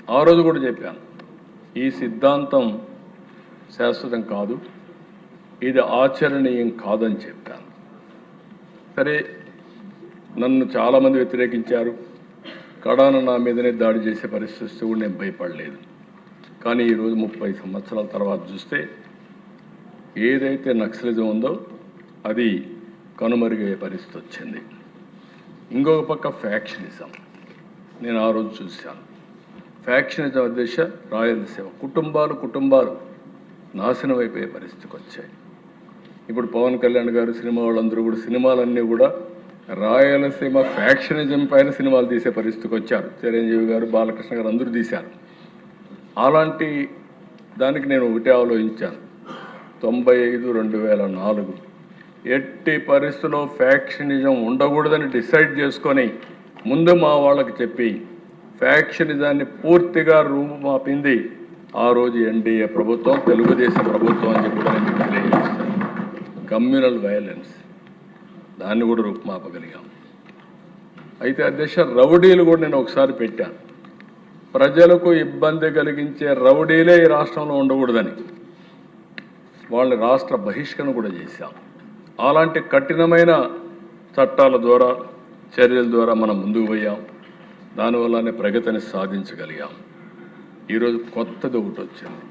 ఆ రోజు కూడా చెప్పాను, ఈ సిద్ధాంతం శాశ్వతం కాదు, ఇది ఆచరణీయం కాదని చెప్పాను. సరే, నన్ను చాలామంది వ్యతిరేకించారు. కడాన నా మీదనే దాడి చేసే పరిస్థితి కూడా నేను భయపడలేదు. కానీ ఈరోజు 30 సంవత్సరాల తర్వాత చూస్తే ఏదైతే నక్సలిజం ఉందో అది కనుమరుగయ్యే పరిస్థితి వచ్చింది. ఇంకొక పక్క ఫ్యాక్షనిజం నేను ఆ రోజు చూశాను. ఫ్యాక్షనిజం దిశ రాయలసీమ కుటుంబాలు నాశనం అయిపోయే పరిస్థితికి వచ్చాయి. ఇప్పుడు పవన్ కళ్యాణ్ గారు సినిమా వాళ్ళందరూ కూడా సినిమాలన్నీ కూడా రాయలసీమ ఫ్యాక్షనిజం పైన సినిమాలు తీసే పరిస్థితికి వచ్చారు. చిరంజీవి గారు, బాలకృష్ణ గారు అందరూ తీశారు. అలాంటి దానికి నేను ఒకటే ఆలోచించాను, 95-2004 ఎట్టి పరిస్థితుల్లో ఫ్యాక్షనిజం ఉండకూడదని డిసైడ్ చేసుకొని ముందు మా వాళ్ళకి చెప్పి ఫ్యాక్షనిజాన్ని పూర్తిగా రూపుమాపింది ఆ రోజు ఎన్డీఏ ప్రభుత్వం, తెలుగుదేశం ప్రభుత్వం అని చెప్పి కూడా నేను తెలియజేస్తాను. కమ్యూనల్ వైలెన్స్ దాన్ని కూడా రూపుమాపగలిగాం. అయితే అధ్యక్ష, రౌడీలు కూడా నేను ఒకసారి పెట్టాను. ప్రజలకు ఇబ్బంది కలిగించే రౌడీలే ఈ రాష్ట్రంలో ఉండకూడదని వాళ్ళని రాష్ట్ర బహిష్కరణ కూడా చేశాం. అలాంటి కఠినమైన చట్టాల ద్వారా, చర్యల ద్వారా మనం ముందుకు పోయాం. దానివల్లనే ప్రగతిని సాధించగలిగాం. ఈరోజు కొత్తది ఒకటి వచ్చింది.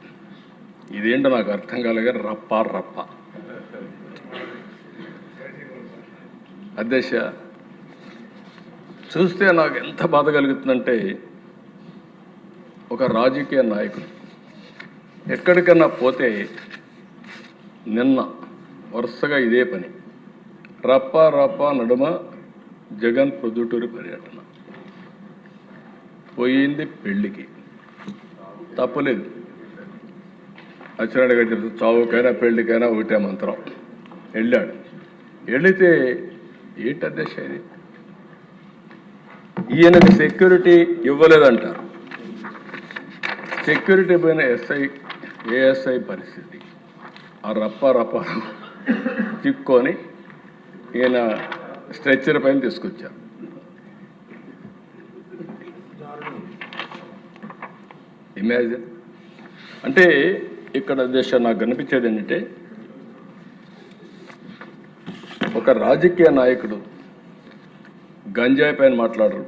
ఇదేంటో నాకు అర్థం కాలేగా రప్ప అధ్యక్ష, చూస్తే నాకు ఎంత బాధ కలుగుతుందంటే, ఒక రాజకీయ నాయకుడు ఎక్కడికన్నా పోతే నిన్న వరుసగా ఇదే పని, రప్ప నడుమ జగన్ ప్రొద్దుటూరు పర్యటన. పోయింది పెళ్ళికి, తప్పలేదు. అచ్చినాడు గారు చావుకైనా పెళ్ళికైనా ఒకటే మంత్రం. వెళ్ళాడు. వెళితే ఏంటి అధ్యక్ష ఇది, ఈయనకి సెక్యూరిటీ ఇవ్వలేదంటారు. సెక్యూరిటీ పోయిన ఏఎస్ఐ పరిస్థితి, ఆ రప్ప చిక్కొని ఈయన స్ట్రెచ్చర్ పైన తీసుకొచ్చారు. ఇమాజిన్. అంటే ఇక్కడ దేశం నాకు కనిపించేది ఏంటంటే, ఒక రాజకీయ నాయకుడు గంజాయి పైన మాట్లాడరు,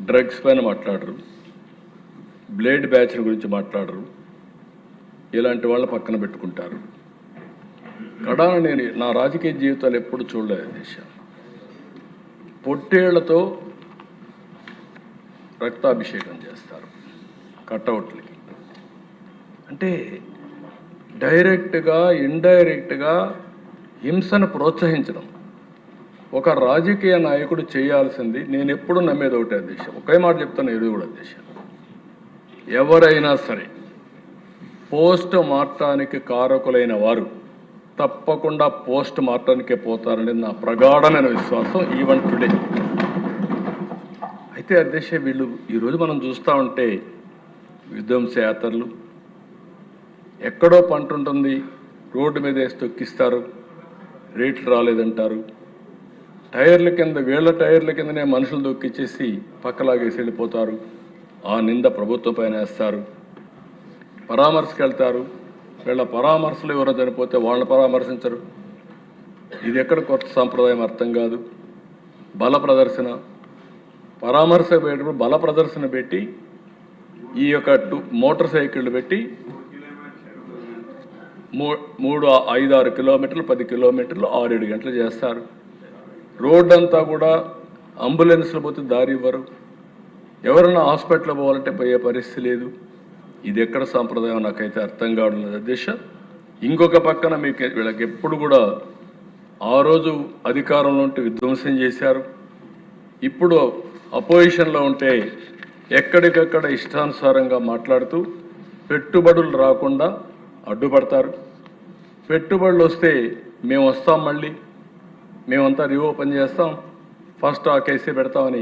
డ్రగ్స్ పైన మాట్లాడరు, బ్లేడ్ బ్యాచ్ గురించి మాట్లాడరు, ఇలాంటి వాళ్ళ పక్కన పెట్టుకుంటారు. కడాన నేను నా రాజకీయ జీవితాలు ఎప్పుడు చూడలేదు దేశం. పొట్టేళ్లతో రక్తాభిషేకం చేస్తారు కటౌట్లకి. అంటే డైరెక్ట్గా ఇండైరెక్ట్గా హింసను ప్రోత్సహించడం ఒక రాజకీయ నాయకుడు చేయాల్సింది. నేను ఎప్పుడు నమ్మేది ఒకటే దేశం, ఒకే మాట చెప్తాను, ఇది కూడా దేశం, ఎవరైనా సరే పోస్ట్ మార్టానికి కారకులైన వారు తప్పకుండా పోస్ట్ మార్టానికే పోతారనేది నా ప్రగాఢమైన విశ్వాసం, ఈవెన్ టుడే. అయితే అధ్యక్ష, వీళ్ళు ఈరోజు మనం చూస్తూ ఉంటే విధ్వంస యాత్రలు, ఎక్కడో పంట ఉంటుంది రోడ్డు మీద వేసి తొక్కిస్తారు, రేట్లు రాలేదంటారు, టైర్ల కింద వీళ్ళ టైర్ల కిందనే మనుషులు దొక్కిచ్చేసి పక్కలాగేసి వెళ్ళిపోతారు, ఆ నింద ప్రభుత్వం పైన వేస్తారు. పరామర్శకు వెళ్తారు, వీళ్ళ పరామర్శలు ఎవరో చనిపోతే వాళ్ళని పరామర్శించరు. ఇది ఎక్కడ కొత్త సాంప్రదాయం అర్థం కాదు. బల ప్రదర్శన, పరామర్శ పెట్టినప్పుడు బల ప్రదర్శన పెట్టి ఈ యొక్క మోటార్ సైకిళ్ళు పెట్టి 5-6 కిలోమీటర్లు 10 కిలోమీటర్లు 6-7 గంటలు చేస్తారు. రోడ్డు అంతా కూడా అంబులెన్స్లు పోతే దారి ఇవ్వరు, ఎవరైనా హాస్పిటల్ పోవాలంటే పోయే పరిస్థితి లేదు. ఇది ఎక్కడ సాంప్రదాయం నాకైతే అర్థం కావడం లేదు అధ్యక్ష. ఇంకొక పక్కన మీకు వీళ్ళకి ఎప్పుడు కూడా ఆ రోజు అధికారంలో ఉంటే విధ్వంసం చేశారు, ఇప్పుడు అపోజిషన్లో ఉంటే ఎక్కడికక్కడ ఇష్టానుసారంగా మాట్లాడుతూ పెట్టుబడులు రాకుండా అడ్డుపడతారు. పెట్టుబడులు వస్తే మేము వస్తాం, మళ్ళీ మేమంతా రీఓపెన్ చేస్తాం, ఫస్ట్ ఆ కేసే పెడతామని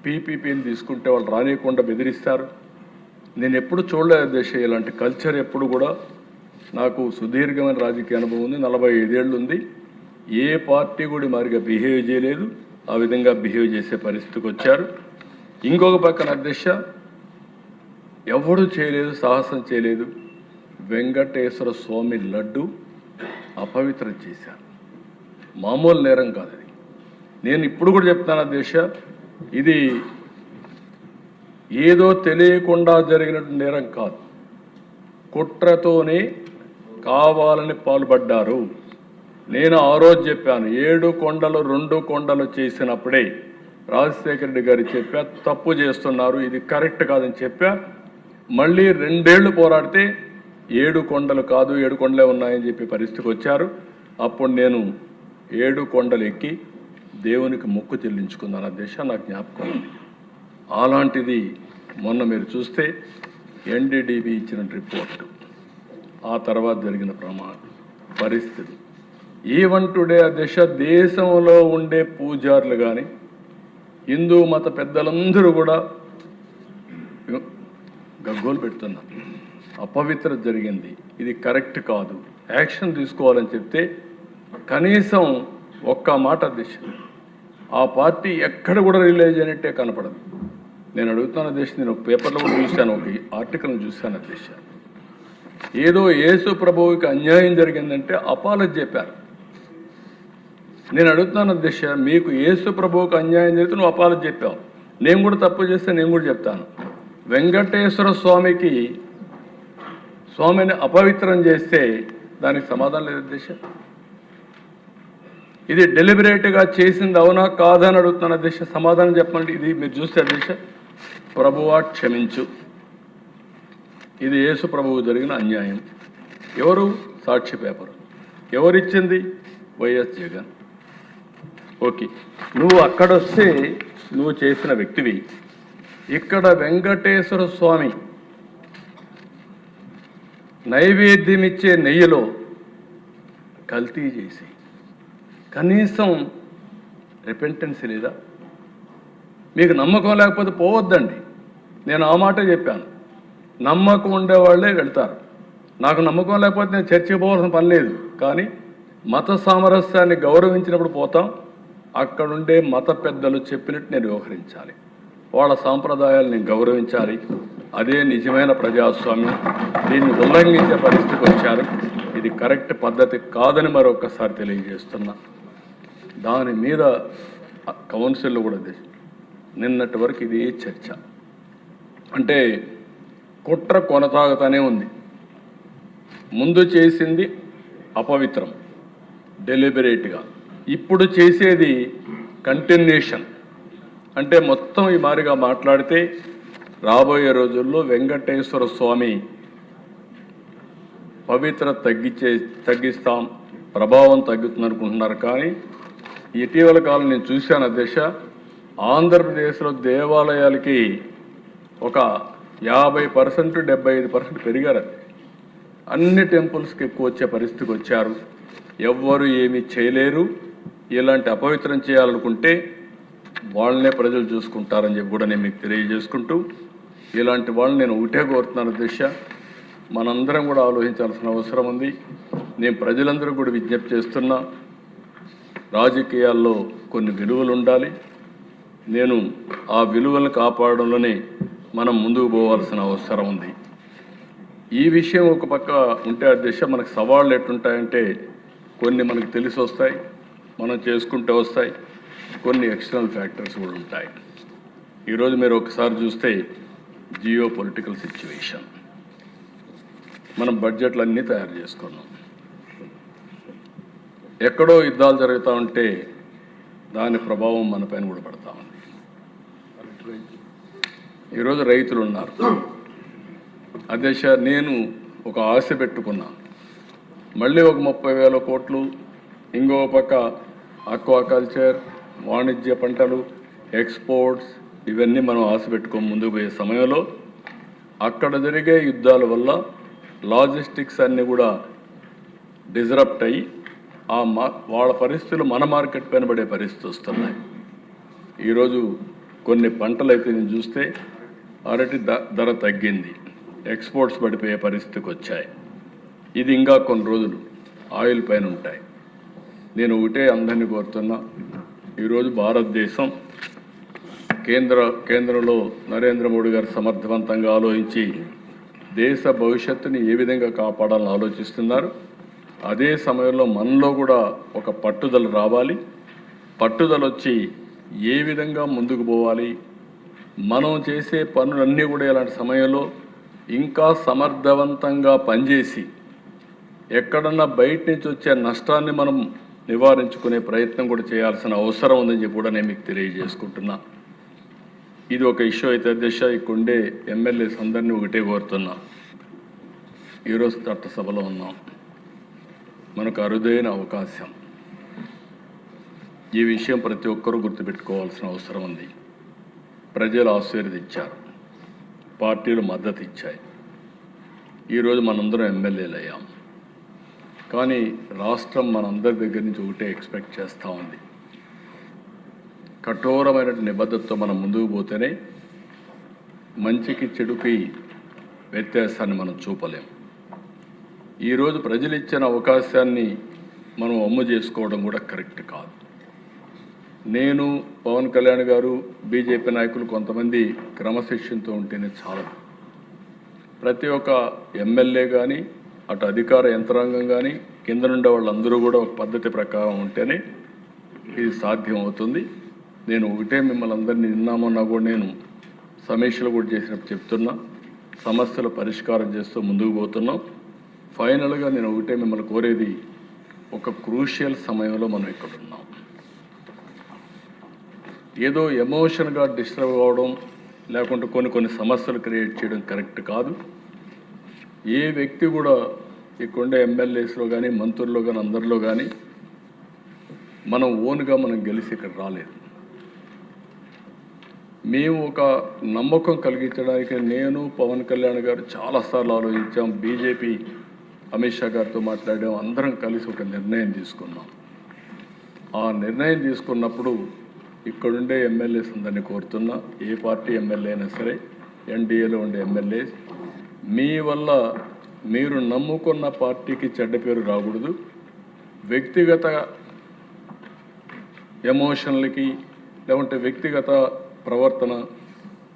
పీపీపీని తీసుకుంటే వాళ్ళు రానియకుండా బెదిరిస్తారు. నేను ఎప్పుడు చూడలేదు దేశ ఇలాంటి కల్చర్. ఎప్పుడు కూడా నాకు సుదీర్ఘమైన రాజకీయ అనుభవం ఉంది, 45 ఏళ్ళు ఉంది. ఏ పార్టీ కూడా మారిగా బిహేవ్ చేయలేదు, ఆ విధంగా బిహేవ్ చేసే పరిస్థితికి వచ్చారు. ఇంకొక పక్కన అధ్యక్ష, ఎవడు చేయలేదు, సాహసం చేయలేదు. వెంకటేశ్వర స్వామి లడ్డు అపవిత్రం చేశారు. మామూలు నేరం కాదు అది. నేను ఇప్పుడు కూడా చెప్తాను అధ్యక్ష, ఇది ఏదో తెలియకుండా జరిగినట్టు నేరం కాదు. కుట్రతోనే కావాలని పాల్పడ్డారు. నేను ఆ రోజు చెప్పాను, 7 కొండలు 2 కొండలు చేసినప్పుడే రాజశేఖర రెడ్డి గారు చెప్పా, తప్పు చేస్తున్నారు, ఇది కరెక్ట్ కాదని చెప్పా. మళ్ళీ 2 ఏళ్ళు పోరాడితే 7 కొండలు కాదు 7 కొండలే ఉన్నాయని చెప్పి పరిస్థితికి వచ్చారు. అప్పుడు నేను 7 కొండలు ఎక్కి దేవునికి మొక్కు చెల్లించుకున్నాను అధ్యక్ష, నాకు జ్ఞాపకం ఉంది. అలాంటిది మొన్న మీరు చూస్తే ఎన్డీడీబీ ఇచ్చిన రిపోర్టు, ఆ తర్వాత జరిగిన పరిస్థితి. ఈవెన్ టుడే అధ్యక్ష, దేశంలో ఉండే పూజారులు కానీ హిందూ మత పెద్దలందరూ కూడా గగ్గోలు పెడుతున్నారు. అపవిత్రత జరిగింది, ఇది కరెక్ట్ కాదు, యాక్షన్ తీసుకోవాలని చెప్తే కనీసం ఒక్క మాట అధ్యక్ష ఆ పార్టీ ఎక్కడ కూడా రిలీజ్ అయినట్టే కనపడదు. నేను అడుగుతాను అధ్యక్ష, నేను పేపర్లో కూడా చూశాను, ఒక ఆర్టికల్ని చూశాను అధ్యక్ష. ఏదో యేసు ప్రభువుకి అన్యాయం జరిగిందంటే అపాలజీ చెప్పారు. నేను అడుగుతున్నాను అధ్యక్ష, మీకు యేసు ప్రభువుకి అన్యాయం జరిగితే నువ్వు అపాలజీ చెప్పావు, నేను కూడా తప్పు చేస్తే నేను కూడా చెప్తాను. వెంకటేశ్వర స్వామిని అపవిత్రం చేస్తే దానికి సమాధానం లేదు అధ్యక్ష. ఇది డెలిబరేట్గా చేసింది అవునా కాదని అడుగుతున్నాను అధ్యక్ష, సమాధానం చెప్పండి. ఇది మీరు చూస్తే అధ్యక్ష, ప్రభువా క్షమించు, ఇది యేసు ప్రభువు జరిగిన అన్యాయం. ఎవరు సాక్షి పేపరు, ఎవరిచ్చింది? వైఎస్ జగన్. ఓకే, నువ్వు అక్కడొస్తే నువ్వు చేసిన వ్యక్తివి. ఇక్కడ వెంకటేశ్వర స్వామి నైవేద్యం ఇచ్చే నెయ్యిలో కల్తీ చేసి కనీసం రిపెంటెన్స్ లేదా? మీకు నమ్మకం లేకపోతే పోవద్దండి. నేను ఆ మాట చెప్పాను, నమ్మకం ఉండేవాళ్లే వెళ్తారు. నాకు నమ్మకం లేకపోతే నేను చర్చకి పోవాల్సిన పని లేదు. కానీ మత సామరస్యాన్ని గౌరవించినప్పుడు పోతాం. అక్కడుండే మత పెద్దలు చెప్పినట్టు నేను వ్యవహరించాలి, వాళ్ళ సాంప్రదాయాలను గౌరవించాలి. అదే నిజమైన ప్రజాస్వామ్యం. దీన్ని ఉల్లంఘించే పరిస్థితికి వచ్చారు. ఇది కరెక్ట్ పద్ధతి కాదని మరొకసారి తెలియజేస్తున్నా. దాని మీద కౌన్సిల్లో కూడా నిన్నటి వరకు ఇది చర్చ. అంటే కుట్ర కొనసాగుతూనే ఉంది. ముందు చేసింది అపవిత్రం డెలిబరేట్గా, ఇప్పుడు చేసేది కంటిన్యూషన్. అంటే మొత్తం ఈ మారిగా మాట్లాడితే రాబోయే రోజుల్లో వెంకటేశ్వర స్వామి పవిత్రత తగ్గిస్తాం, ప్రభావం తగ్గుతుంది అనుకుంటున్నారు. కానీ ఇటీవల కాలం నేను చూశాను అధ్యక్ష, ఆంధ్రప్రదేశ్లో దేవాలయాలకి ఒక 50% 75% పెరిగారు. అన్ని టెంపుల్స్కి ఎక్కువ వచ్చే పరిస్థితికి వచ్చారు. ఎవ్వరు ఏమీ చేయలేరు. ఇలాంటి అపవిత్రం చేయాలనుకుంటే వాళ్ళనే ప్రజలు చూసుకుంటారని చెప్పి కూడా నేను మీకు తెలియజేసుకుంటూ, ఇలాంటి వాళ్ళని నేను ఒకటే కోరుతున్నాను అధ్యక్ష, మనందరం కూడా ఆలోచించాల్సిన అవసరం ఉంది. నేను ప్రజలందరూ కూడా విజ్ఞప్తి చేస్తున్నా, రాజకీయాల్లో కొన్ని విలువలు ఉండాలి. నేను ఆ విలువలను కాపాడడంలోనే మనం ముందుకు పోవాల్సిన అవసరం ఉంది. ఈ విషయం ఒక పక్క ఉంటే అధ్యక్ష, మనకు సవాళ్ళు ఎట్లుంటాయంటే కొన్ని మనకు తెలిసి వస్తాయి, మనం చేసుకుంటూ వస్తాయి. కొన్ని ఎక్స్టర్నల్ ఫ్యాక్టర్స్ కూడా ఉంటాయి. ఈరోజు మీరు ఒకసారి చూస్తే జియో పొలిటికల్ సిచ్యువేషన్, మనం బడ్జెట్లు అన్నీ తయారు చేసుకున్నాం. ఎక్కడో యుద్ధాలు జరుగుతూ ఉంటే దాని ప్రభావం మన పైన కూడా పడతా ఉంది. ఈరోజు రైతులు ఉన్నారు అధ్యక్ష, నేను ఒక ఆశ పెట్టుకున్నాను, మళ్ళీ ఒక 30,000 కోట్లు, ఇంకో పక్క ఆక్వాకల్చర్, వాణిజ్య పంటలు, ఎక్స్పోర్ట్స్, ఇవన్నీ మనం ఆశ పెట్టుకొని ముందుకు పోయే సమయంలో అక్కడ జరిగే యుద్ధాల వల్ల లాజిస్టిక్స్ అన్నీ కూడా డిజరప్ట్ అయ్యి వాళ్ళ పరిస్థితులు మన మార్కెట్ పైన పడే పరిస్థితి వస్తున్నాయి. ఈరోజు కొన్ని పంటలు అయితే నేను చూస్తే అరటి ధర తగ్గింది, ఎక్స్పోర్ట్స్ పడిపోయే పరిస్థితికి వచ్చాయి. ఇది ఇంకా కొన్ని రోజులు ఆయిల్ పైన ఉంటాయి. నేను ఒకటే అందరినీ కోరుతున్నా, ఈరోజు భారతదేశం కేంద్రంలో నరేంద్ర మోడీ గారు సమర్థవంతంగా ఆలోచించి దేశ భవిష్యత్తుని ఏ విధంగా కాపాడాలని ఆలోచిస్తున్నారు. అదే సమయంలో మనలో కూడా ఒక పట్టుదల రావాలి. పట్టుదల వచ్చి ఏ విధంగా ముందుకు పోవాలి, మనం చేసే పనులన్నీ కూడా ఇలాంటి సమయంలో ఇంకా సమర్థవంతంగా పనిచేసి ఎక్కడన్నా బయట నుంచి వచ్చే నష్టాన్ని మనం నివారించుకునే ప్రయత్నం కూడా చేయాల్సిన అవసరం ఉందని చెప్పి కూడా నేను మీకు తెలియజేసుకుంటున్నా. ఇది ఒక ఇష్యూ అయితే అధ్యక్ష, ఇక్కడుండే ఎమ్మెల్యేస్ అందరినీ ఒకటే కోరుతున్నా. ఈరోజు చట్టసభలో ఉన్నాం, మనకు అరుదైన అవకాశం. ఈ విషయం ప్రతి ఒక్కరూ గుర్తుపెట్టుకోవాల్సిన అవసరం ఉంది. ప్రజలు ఆశీర్వదించారు, పార్టీలు మద్దతు ఇచ్చాయి. ఈరోజు మనందరం ఎమ్మెల్యేలు అయ్యాం. కానీ రాష్ట్రం మనందరి దగ్గర నుంచి ఒకటే ఎక్స్పెక్ట్ చేస్తూ ఉంది. కఠోరమైన నిబద్ధతతో మనం ముందుకు పోతేనే మంచికి చెడుకి వ్యత్యాసాన్ని మనం చూపలేం. ఈరోజు ప్రజలు ఇచ్చిన అవకాశాన్ని మనం అమ్ము చేసుకోవడం కూడా కరెక్ట్ కాదు. నేను, పవన్ కళ్యాణ్ గారు, బీజేపీ నాయకులు కొంతమంది క్రమశిక్షణతో ఉంటేనే చాలదు. ప్రతి ఒక్క ఎమ్మెల్యే కానీ, అటు అధికార యంత్రాంగం కానీ, కింద నుండే వాళ్ళందరూ కూడా ఒక పద్ధతి ప్రకారం ఉంటేనే ఇది సాధ్యం అవుతుంది. నేను ఒకటే మిమ్మల్ని అందరినీ నిన్నామన్నా కూడా నేను సమీక్షలు కూడా చేసినప్పుడు చెప్తున్నా, సమస్యలు పరిష్కారం చేస్తూ ముందుకు పోతున్నాం. ఫైనల్గా నేను ఒకటే మిమ్మల్ని కోరేది, ఒక క్రూషియల్ సమయంలో మనం ఇక్కడ ఉన్నాం. ఏదో ఎమోషన్గా డిస్టర్బ్ అవ్వడం, లేకుంటే కొన్ని సమస్యలు క్రియేట్ చేయడం కరెక్ట్ కాదు. ఏ వ్యక్తి కూడా ఇక్కడుండే ఎమ్మెల్యేస్లో కానీ, మంత్రుల్లో కానీ, అందరిలో కానీ మనం ఓన్గా మనం గెలిచి ఇక్కడ రాలేదు. మేము ఒక నమ్మకం కలిగించడానికి నేను, పవన్ కళ్యాణ్ గారు చాలాసార్లు ఆలోచించాం. బీజేపీ అమిత్ షా గారితో మాట్లాడాం. అందరం కలిసి ఒక నిర్ణయం తీసుకున్నాం. ఆ నిర్ణయం తీసుకున్నప్పుడు ఇక్కడుండే ఎమ్మెల్యేస్ అందరినీ కోరుతున్నా, ఏ పార్టీ ఎమ్మెల్యే అయినా సరే, ఎన్డీఏలో ఉండే ఎమ్మెల్యేస్, మీ వల్ల మీరు నమ్ముకున్న పార్టీకి చెడ్డ పేరు రాకూడదు. వ్యక్తిగత ఎమోషన్లకి లేకుంటే వ్యక్తిగత ప్రవర్తన,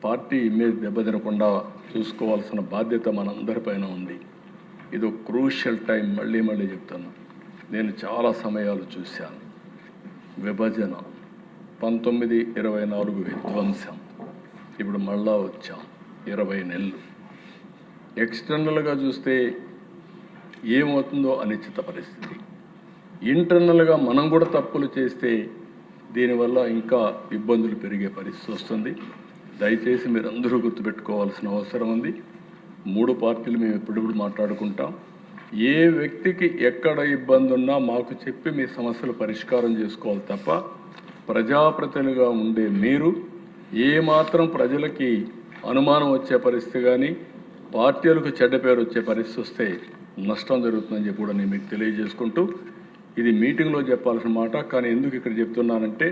పార్టీ ఇమేజ్ దెబ్బతినకుండా చూసుకోవాల్సిన బాధ్యత మనందరిపైన ఉంది. ఇది ఒక క్రూషియల్ టైం. మళ్ళీ చెప్తాను, నేను చాలా సమయాలు చూశాను. విభజన, 1924 విధ్వంసం, ఇప్పుడు మళ్ళా వచ్చాం 20 నెలలు. ఎక్స్టర్నల్గా చూస్తే ఏమవుతుందో అనిశ్చిత పరిస్థితి. ఇంటర్నల్గా మనం కూడా తప్పులు చేస్తే దీనివల్ల ఇంకా ఇబ్బందులు పెరిగే పరిస్థితి వస్తుంది. దయచేసి మీరు అందరూ గుర్తుపెట్టుకోవాల్సిన అవసరం ఉంది. 3 పార్టీలు మేము ఎప్పుడప్పుడు మాట్లాడుకుంటాం. ఏ వ్యక్తికి ఎక్కడ ఇబ్బంది ఉన్నా మాకు చెప్పి మీ సమస్యలు పరిష్కారం చేసుకోవాలి తప్ప, ప్రజాప్రతినిధిగా ఉండే మీరు ఏమాత్రం ప్రజలకి అనుమానం వచ్చే పరిస్థితి కానీ, పార్టీలకు చెడ్డ పేరు వచ్చే పరిస్థితి వస్తే నష్టం జరుగుతుందని చెప్పి కూడా నేను మీకు తెలియజేసుకుంటూ, ఇది మీటింగ్లో చెప్పాల్సిన మాట, కానీ ఎందుకు ఇక్కడ చెప్తున్నానంటే,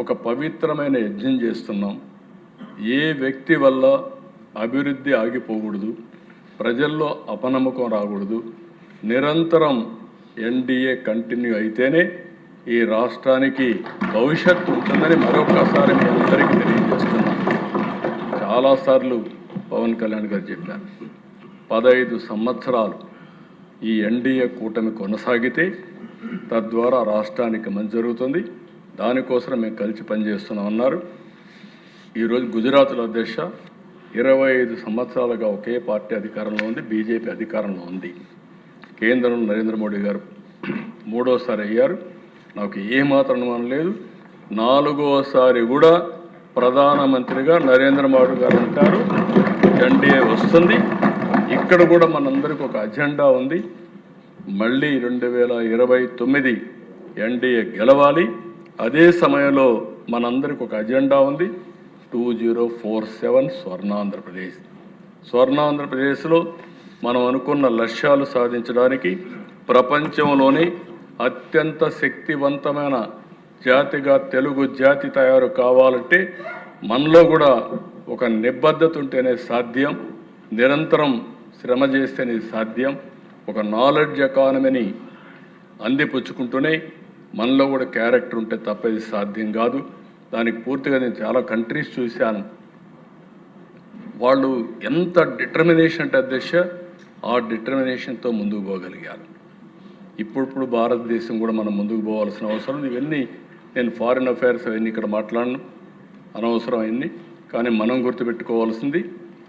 ఒక పవిత్రమైన యజ్ఞం చేస్తున్నాం. ఏ వ్యక్తి వల్ల అభివృద్ధి ఆగిపోకూడదు, ప్రజల్లో అపనమ్మకం రాకూడదు. నిరంతరం ఎన్డీఏ కంటిన్యూ అయితేనే ఈ రాష్ట్రానికి భవిష్యత్తు ఉంటుందని మరొకసారి మీ అందరికీ తెలియజేస్తున్నాను. చాలాసార్లు పవన్ కళ్యాణ్ గారు చెప్పారు, 15 సంవత్సరాలు ఈ ఎన్డీఏ కూటమి కొనసాగితే తద్వారా రాష్ట్రానికి మంచి జరుగుతుంది, దానికోసం మేము కలిసి పనిచేస్తున్నామన్నారు. ఈరోజు గుజరాత్లో అధ్యక్ష 25 సంవత్సరాలుగా ఒకే పార్టీ అధికారంలో ఉంది, బీజేపీ అధికారంలో ఉంది. కేంద్రంలో నరేంద్ర మోడీ గారు 3వసారి అయ్యారు. నాకు ఏమాత్రం అనుమానం లేదు, 4వసారి కూడా ప్రధానమంత్రిగా నరేంద్ర మోడీ గారు ఉంటారు. ఎన్డీఏ వస్తుంది. ఇక్కడ కూడా మనందరికీ ఒక అజెండా ఉంది. మళ్ళీ 2029 ఎన్డీఏ గెలవాలి. అదే సమయంలో మనందరికీ ఒక అజెండా ఉంది, 2047 స్వర్ణాంధ్రప్రదేశ్. స్వర్ణాంధ్రప్రదేశ్లో మనం అనుకున్న లక్ష్యాలు సాధించడానికి ప్రపంచంలోనే అత్యంత శక్తివంతమైన జాతిగా తెలుగు జాతి తయారు కావాలంటే మనలో కూడా ఒక నిబద్ధత ఉంటేనే సాధ్యం, నిరంతరం శ్రమ చేస్తేనే సాధ్యం. ఒక నాలెడ్జ్ ఎకానమీని అందిపుచ్చుకుంటూనే మనలో కూడా క్యారెక్టర్ ఉంటే తప్ప ఇది సాధ్యం కాదు. దానికి పూర్తిగా నేను చాలా కంట్రీస్ చూశాను. వాళ్ళు ఎంత డిటర్మినేషన్ అంటే అధ్యక్ష, ఆ డిటర్మినేషన్తో ముందుకు పోగలిగారు. ఇప్పుడు భారతదేశం కూడా మనం ముందుకు పోవాల్సిన అవసరం ఉంది. ఇవన్నీ నేను ఫారిన్ అఫైర్స్ అవన్నీ ఇక్కడ మాట్లాడను, అనవసరం అయింది. కానీ మనం గుర్తుపెట్టుకోవాల్సింది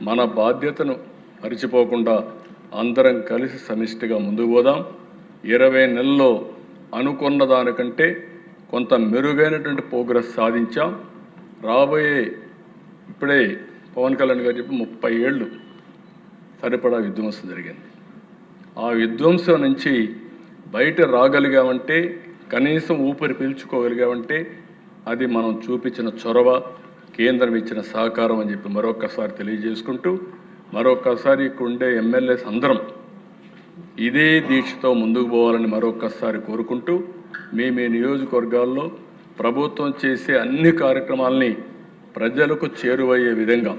మన బాధ్యతను మరిచిపోకుండా అందరం కలిసి సమిష్టిగా ముందుకు పోదాం. 20 నెలల్లో అనుకున్న దానికంటే కొంత మెరుగైనటువంటి ప్రోగ్రెస్ సాధించాం. రాబోయే ఇప్పుడే పవన్ కళ్యాణ్ గారు చెప్పి 30 ఏళ్ళు సరిపడా విధ్వంసం జరిగింది. ఆ విధ్వంసం నుంచి బయట రాగలిగామంటే, కనీసం ఊపిరి పీల్చుకోగలిగామంటే అది మనం చూపించిన చొరవ, కేంద్రం ఇచ్చిన సహకారం అని చెప్పి మరొకసారి తెలియజేసుకుంటూ, మరొకసారి ఇక్కడ ఉండే ఎమ్మెల్యేస్ అందరం ఇదే దీక్షతో ముందుకు పోవాలని మరొకసారి కోరుకుంటూ, మీ నియోజకవర్గాల్లో ప్రభుత్వం చేసే అన్ని కార్యక్రమాలని ప్రజలకు చేరువయ్యే విధంగా